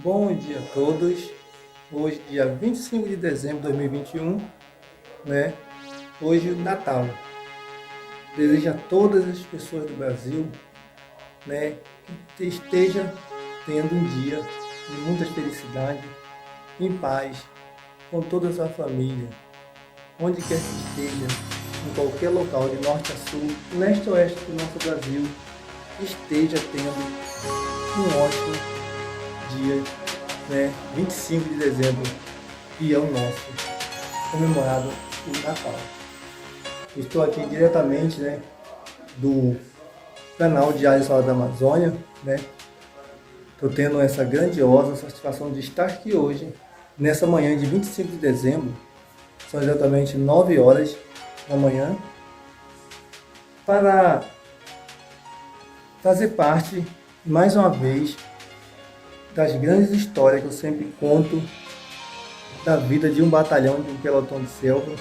Bom dia a todos. Hoje, dia 25 de dezembro de 2021, né? Hoje, Natal. Desejo a todas as pessoas do Brasil, né, que esteja tendo um dia de muita felicidade, em paz, com toda a sua família, onde quer que esteja, em qualquer local, de norte a sul, leste a oeste do nosso Brasil, esteja tendo um ótimo dia, né, 25 de dezembro, que é o nosso comemorado o Natal. Estou aqui diretamente, né, do canal Diário Sala da Amazônia, né? Estou tendo essa grandiosa satisfação de estar aqui hoje, nessa manhã de 25 de dezembro, são exatamente 9 horas da manhã, para fazer parte, mais uma vez, das grandes histórias que eu sempre conto da vida de um batalhão, de um pelotão de selva,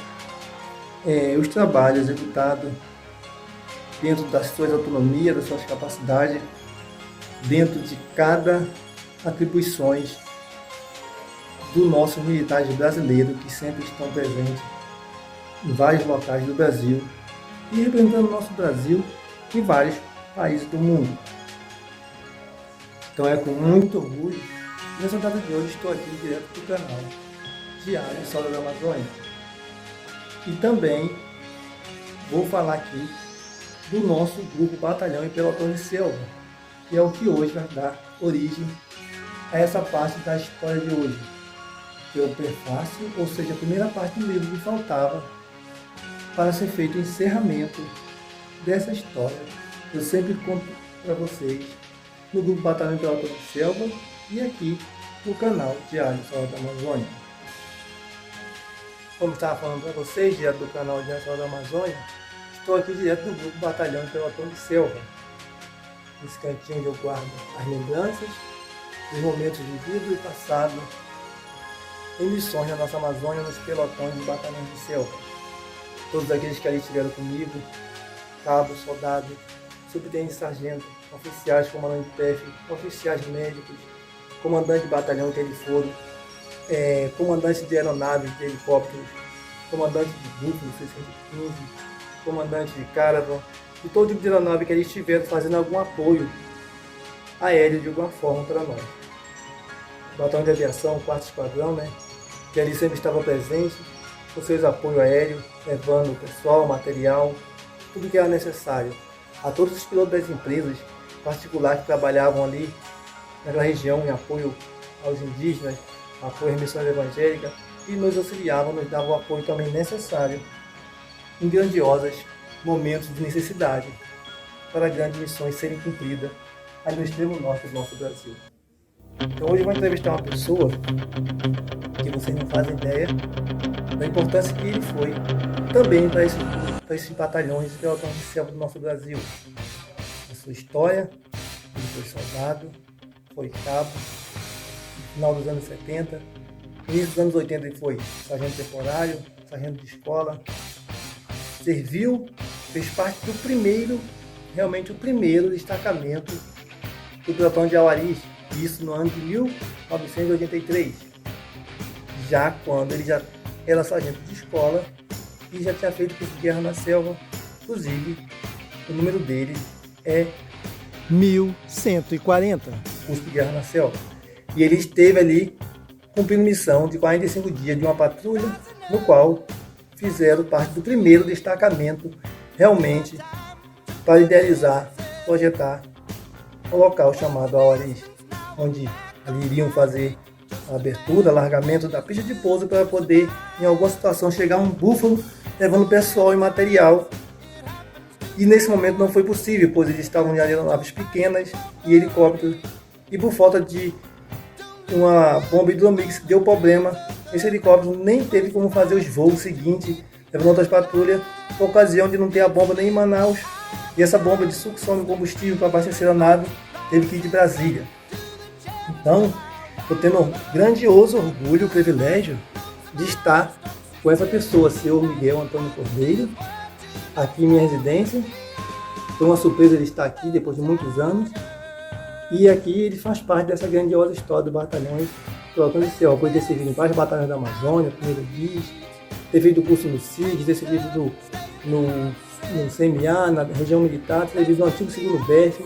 os trabalhos executados dentro das suas autonomias, das suas capacidades, dentro de cada atribuições dos nossos militares brasileiros que sempre estão presentes em vários locais do Brasil e representando o nosso Brasil em vários países do mundo. Então é com muito orgulho, nessa data de hoje estou aqui direto do canal Diário Sala da Amazônia. E também vou falar aqui do nosso grupo Batalhão e Pelotão de Selva, que é o que hoje vai dar origem a essa parte da história de hoje, que é o prefácio, ou seja, a primeira parte do livro que faltava para ser feito o encerramento dessa história. Eu sempre conto para vocês no grupo Batalhão e Pelotão de Selva e aqui no canal Diário Sala da Amazônia. Como estava falando para vocês, direto do canal Diário Sala da Amazônia, estou aqui direto do grupo Batalhão e Pelotão de Selva. Nesse cantinho onde eu guardo as lembranças, os momentos vividos e passados em missões na nossa Amazônia, nos pelotões e batalhões de selva. Todos aqueles que ali estiveram comigo, cabos, soldados, subtenentes, sargento, oficiais, comandante de PF, oficiais médicos, comandante de batalhão que eles foram, comandante de aeronaves, de helicópteros, comandante de Búfalo 615, comandante de Caravan, e todo tipo de aeronave que eles estiveram fazendo algum apoio aéreo de alguma forma para nós. O batalhão de aviação, o 4º esquadrão, né, que ali sempre estava presente, com seus apoios aéreos, levando pessoal, material, tudo que era necessário a todos os pilotos das empresas particulares que trabalhavam ali naquela região em apoio aos indígenas, apoio às missões evangélicas, e nos auxiliavam, nos davam o apoio também necessário em grandiosos momentos de necessidade para grandes missões serem cumpridas ali no extremo norte do nosso Brasil. Então hoje eu vou entrevistar uma pessoa que vocês não fazem ideia da importância que ele foi também para esses batalhões e pelotões de selva do nosso Brasil. A sua história: ele foi soldado, foi cabo, no final dos anos 70, no início dos anos 80 ele foi sargento temporário, sargento de escola, serviu, fez parte do primeiro, realmente o primeiro destacamento do pelotão de Auaris, isso no ano de 1983, já quando ele já era sargento de escola e já tinha feito curso de guerra na selva. Inclusive, o número dele é 1140, curso de guerra na selva. E ele esteve ali cumprindo missão de 45 dias de uma patrulha, no qual fizeram parte do primeiro destacamento realmente para idealizar, projetar o local chamado Auaris, onde ali iriam fazer a abertura, alargamento da pista de pouso para poder, em alguma situação, chegar um búfalo levando pessoal e material. E nesse momento não foi possível, pois eles estavam em aeronaves pequenas e helicópteros, e por falta de uma bomba hidromix que deu problema, esse helicóptero nem teve como fazer os voos seguintes, levando outras patrulhas, por ocasião de não ter a bomba nem em Manaus, e essa bomba de sucção de combustível para abastecer a nave teve que ir de Brasília. Então, estou tendo um grandioso orgulho, privilégio de estar com essa pessoa, seu Miguel Antônio Cordeiro, aqui em minha residência. Foi uma surpresa ele estar aqui depois de muitos anos. E aqui ele faz parte dessa grandiosa história do batalhão Pelotões de Selva, por ter servido em vários batalhões da Amazônia, primeiro DIS, ter feito o curso no CID, ter servido no CMA, na região militar, ter servido no antigo 2º BEF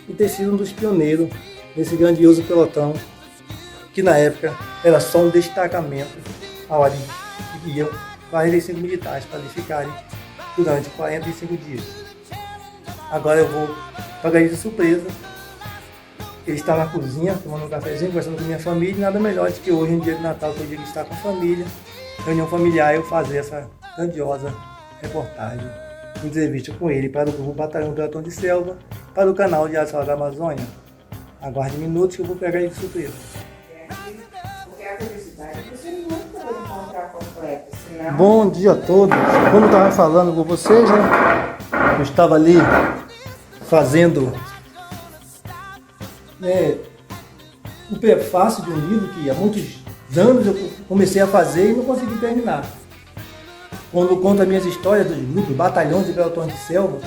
e ter sido um dos pioneiros nesse grandioso pelotão, que na época era só um destacamento ao ARIS, que iam 45 militares para eles ficarem durante 45 dias. Agora eu vou pagar de surpresa. Ele está na cozinha, tomando um cafezinho, conversando com minha família, e nada melhor do que hoje, em dia de Natal, que é o dia de estar com a família, reunião familiar, eu fazer essa grandiosa reportagem, entrevista com ele para o grupo Batalhão Pelotão de Selva, para o canal de Ações da Amazônia. Aguarde minutos que eu vou pegar ele de surpresa. Porque a felicidade você nunca vai encontrar completa, senão... Bom dia a todos. Como eu estava falando com vocês, né? Eu estava ali fazendo o prefácio de um livro que há muitos anos eu comecei a fazer e não consegui terminar. Quando eu conto as minhas histórias dos grupos, batalhões e pelotões de selva,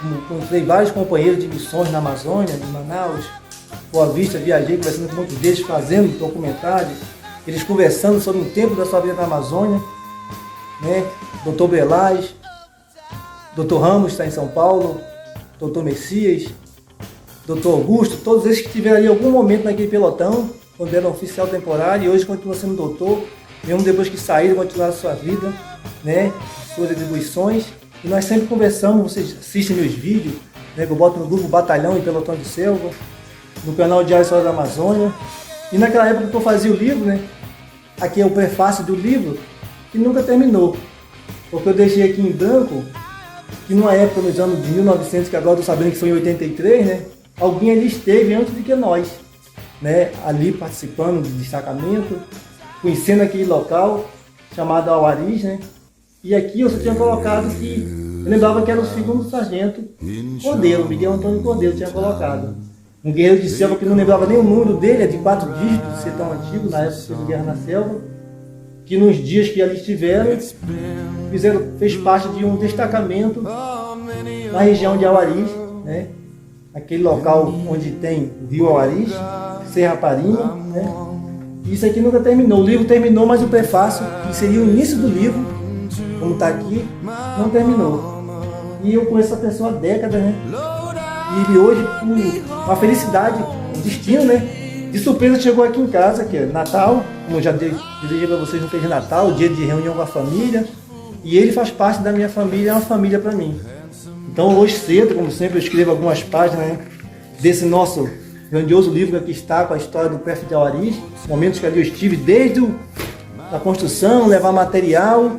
encontrei vários companheiros de missões na Amazônia, em Manaus, Boa Vista, viajei conversando com muitos deles, fazendo documentários, eles conversando sobre o tempo da sua vida na Amazônia, né? Dr. Belaz, Dr. Ramos está em São Paulo, Dr. Messias, Dr. Augusto, todos esses que tiveram ali algum momento naquele pelotão, quando eram oficial temporário, e hoje continuam sendo doutor, mesmo depois que saíram, continuaram a sua vida, né? Suas atribuições. E nós sempre conversamos, vocês assistem meus vídeos, né? Que eu boto no grupo Batalhão e Pelotão de Selva, no canal Diário História da Amazônia. E naquela época que eu fazia o livro, né? Aqui é o prefácio do livro, que nunca terminou. Porque eu deixei aqui em branco, que numa época, nos anos de 1900, que agora eu estou sabendo que foi em 83, né? Alguém ali esteve antes do que nós, né? Ali participando de destacamento, conhecendo aquele local, chamado Auaris, né? E aqui eu só tinha colocado que, eu lembrava que era o 2º sargento Cordeiro, Miguel Antônio Cordeiro tinha colocado. Um guerreiro de selva que não lembrava nem o número dele, é de 4 dígitos, de ser tão antigo, na época de Guerra na Selva, que nos dias que ali estiveram, fez parte de um destacamento na região de Auaris, né? Aquele local onde tem o rio Auaris, Serra Parinha, né? Isso aqui nunca terminou. O livro terminou, mas o prefácio, que seria o início do livro, como está aqui, não terminou. E eu conheço essa pessoa há décadas, né? E ele hoje, por uma felicidade, um destino, né? De surpresa chegou aqui em casa, que é Natal, como eu já desejei para vocês no Feliz Natal, dia de reunião com a família. E ele faz parte da minha família, é uma família para mim. Então hoje cedo, como sempre, eu escrevo algumas páginas, né, desse nosso grandioso livro que aqui está, com a história do PF de Auaris, momentos que ali eu estive desde a construção, levar material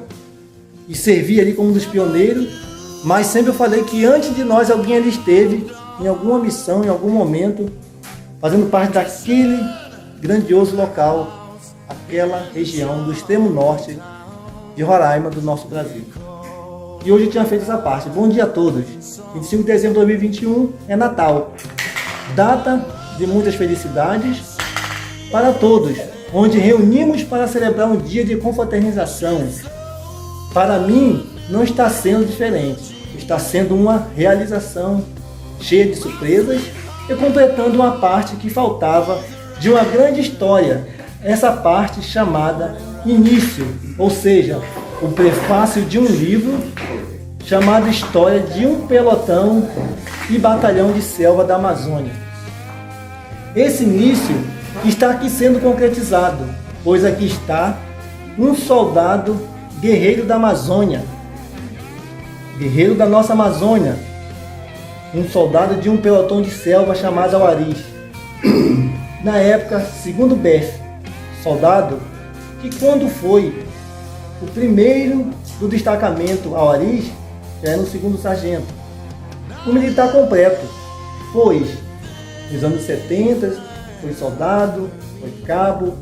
e servir ali como um dos pioneiros, mas sempre eu falei que antes de nós alguém ali esteve, em alguma missão, em algum momento, fazendo parte daquele grandioso local, aquela região do extremo norte de Roraima, do nosso Brasil. E hoje eu tinha feito essa parte. Bom dia a todos. 25 de dezembro de 2021 é Natal. Data de muitas felicidades para todos, onde reunimos para celebrar um dia de confraternização. Para mim, não está sendo diferente. Está sendo uma realização cheia de surpresas e completando uma parte que faltava de uma grande história. Essa parte chamada início, ou seja, o prefácio de um livro chamado História de um Pelotão e Batalhão de Selva da Amazônia. Esse início está aqui sendo concretizado, pois aqui está um soldado guerreiro da Amazônia, guerreiro da nossa Amazônia, um soldado de um pelotão de selva chamado Auaris. Na época, segundo BEF, soldado que quando foi o primeiro do destacamento Auaris, já era o 2º sargento. O militar completo, pois nos anos 70 foi soldado, foi cabo,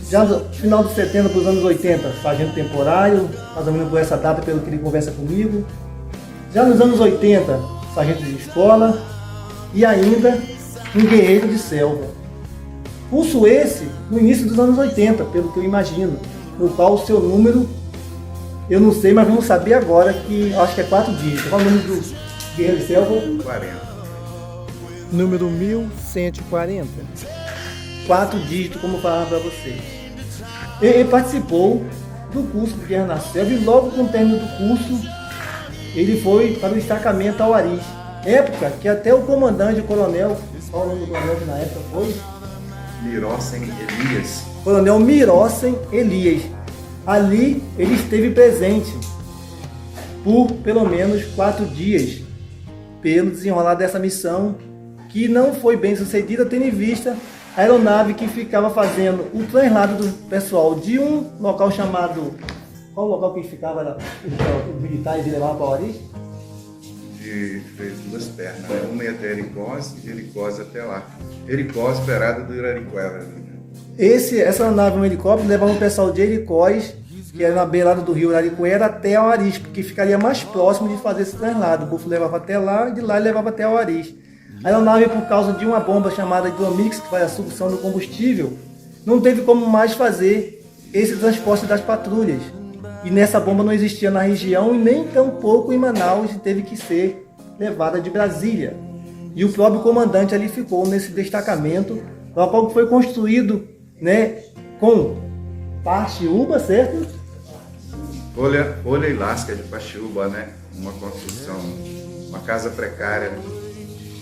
já no final dos 70 para os anos 80, sargento temporário, mais ou menos por essa data pelo que ele conversa comigo. Já nos anos 80, sargento de escola e ainda um guerreiro de selva. Curso esse no início dos anos 80, pelo que eu imagino, no qual o seu número, eu não sei, mas vamos saber agora, que acho que é 4 dígitos. Qual é o número do guerreiro de selva? 40. número 1140. 4 dígitos, como eu falava para vocês. Ele participou do curso de Guerra na Selva e logo com o término do curso, ele foi para o destacamento Auaris. Época que até o comandante, o coronel, qual o nome do coronel que na época foi? Mirossen Elias. Coronel Mirossen Elias. Ali ele esteve presente por pelo menos 4 dias, pelo desenrolar dessa missão, que não foi bem sucedida, tendo em vista a aeronave que ficava fazendo o translado do pessoal de um local chamado... Qual o local que ficava? Era os militares e levavam para Auaris? Fez 2 pernas, né? Uma ia até Ericós e de Ericós até lá. Ericós, beirada do Irariquara. Essa aeronave, um helicóptero, levava o pessoal de Ericós, que era na beirada do rio Irariquara, até Auaris, porque ficaria mais próximo de fazer esse translado. O Bufo levava até lá e de lá ele levava até Auaris. A aeronave, por causa de uma bomba chamada hidromix, que faz a sucção do combustível, não teve como mais fazer esse transporte das patrulhas. E nessa bomba não existia na região e nem tampouco em Manaus, e teve que ser levada de Brasília. E o próprio comandante ali ficou nesse destacamento, o qual foi construído, né, com Paxiúba, certo? Folha elástica de Paxiúba, né? Uma construção, uma casa precária.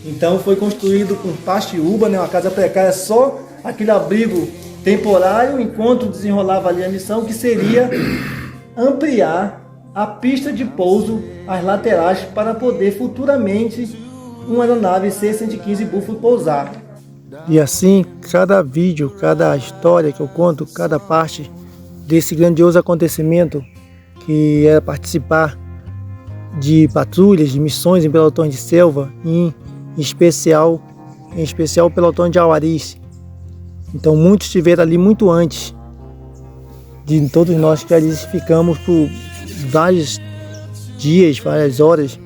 Então foi construído com Paxiúba, né, uma casa precária, só aquele abrigo temporário, enquanto desenrolava ali a missão, que seria ampliar a pista de pouso, as laterais, para poder futuramente uma aeronave C-115 Buffalo pousar. E assim, cada vídeo, cada história que eu conto, cada parte desse grandioso acontecimento que era participar de patrulhas, de missões em pelotões de selva, em especial o pelotão de Auaris. Então muitos estiveram ali muito antes de todos nós que ali ficamos por vários dias, várias horas.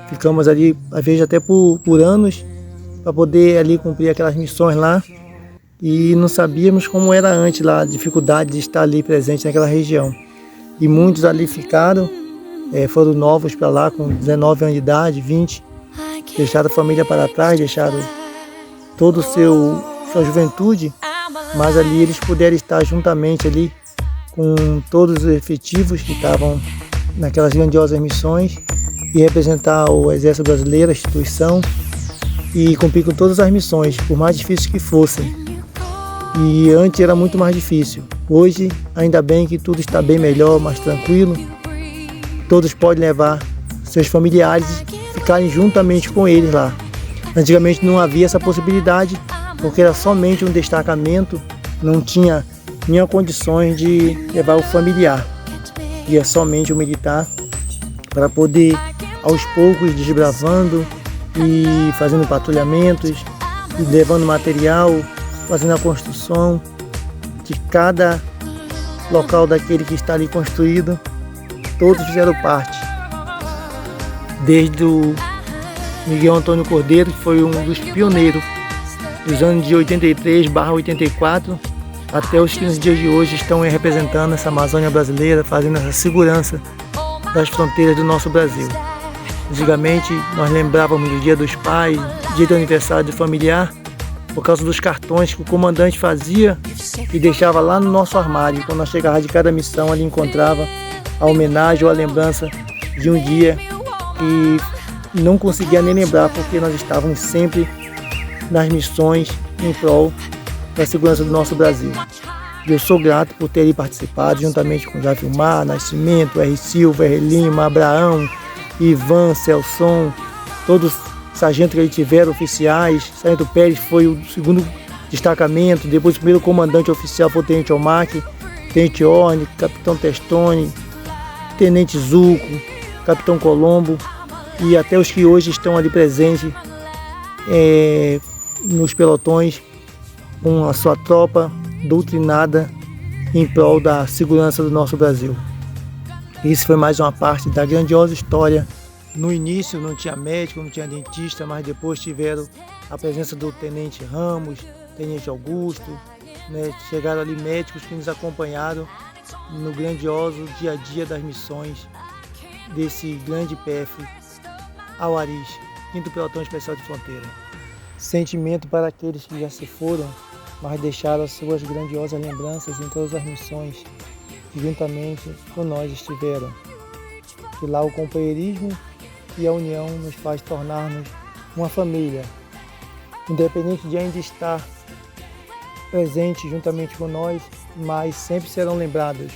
Ficamos ali, às vezes até por anos, para poder ali cumprir aquelas missões lá. E não sabíamos como era antes lá, a dificuldade de estar ali presente naquela região. E muitos ali ficaram, foram novos para lá, com 19 anos de idade, 20. Deixaram a família para trás, deixaram toda a sua juventude, mas ali eles puderam estar juntamente ali com todos os efetivos que estavam naquelas grandiosas missões e representar o Exército Brasileiro, a instituição, e cumprir com todas as missões, por mais difíceis que fossem. E antes era muito mais difícil. Hoje, ainda bem que tudo está bem melhor, mais tranquilo. Todos podem levar seus familiares e ficarem juntamente com eles lá. Antigamente não havia essa possibilidade, porque era somente um destacamento, não tinha nenhuma condições de levar o familiar. Ia somente o militar para poder, aos poucos, desbravando e fazendo patrulhamentos, e levando material, fazendo a construção de cada local daquele que está ali construído. Todos fizeram parte. Desde o Miguel Antônio Cordeiro, que foi um dos pioneiros dos anos de 83/84, até os 15 dias de hoje estão representando essa Amazônia brasileira, fazendo essa segurança das fronteiras do nosso Brasil. Antigamente nós lembrávamos do Dia dos Pais, dia do aniversário do familiar, por causa dos cartões que o comandante fazia e deixava lá no nosso armário. Quando nós chegávamos de cada missão, ali encontrava a homenagem ou a lembrança de um dia que não conseguia nem lembrar, porque nós estávamos sempre nas missões em prol da segurança do nosso Brasil. E eu sou grato por ter participado, juntamente com Javimar, Nascimento, R. Silva, R. Lima, Abraão, Ivan, Celson, todos os sargentos que ali tiveram, oficiais. Sargento Pérez foi o segundo destacamento, depois o primeiro comandante oficial foi o Tenente Omac, Tenente Orne, Capitão Testoni, Tenente Zuco, Capitão Colombo, e até os que hoje estão ali presentes nos pelotões, com a sua tropa doutrinada em prol da segurança do nosso Brasil. Isso foi mais uma parte da grandiosa história. No início não tinha médico, não tinha dentista, mas depois tiveram a presença do Tenente Ramos, Tenente Augusto, né? Chegaram ali médicos que nos acompanharam no grandioso dia a dia das missões desse grande PF Auaris, 5º Pelotão Especial de Fronteira. Sentimento para aqueles que já se foram, mas deixaram as suas grandiosas lembranças em todas as missões que juntamente com nós estiveram. Que lá o companheirismo e a união nos faz tornar-nos uma família, independente de ainda estar presente juntamente com nós, mas sempre serão lembrados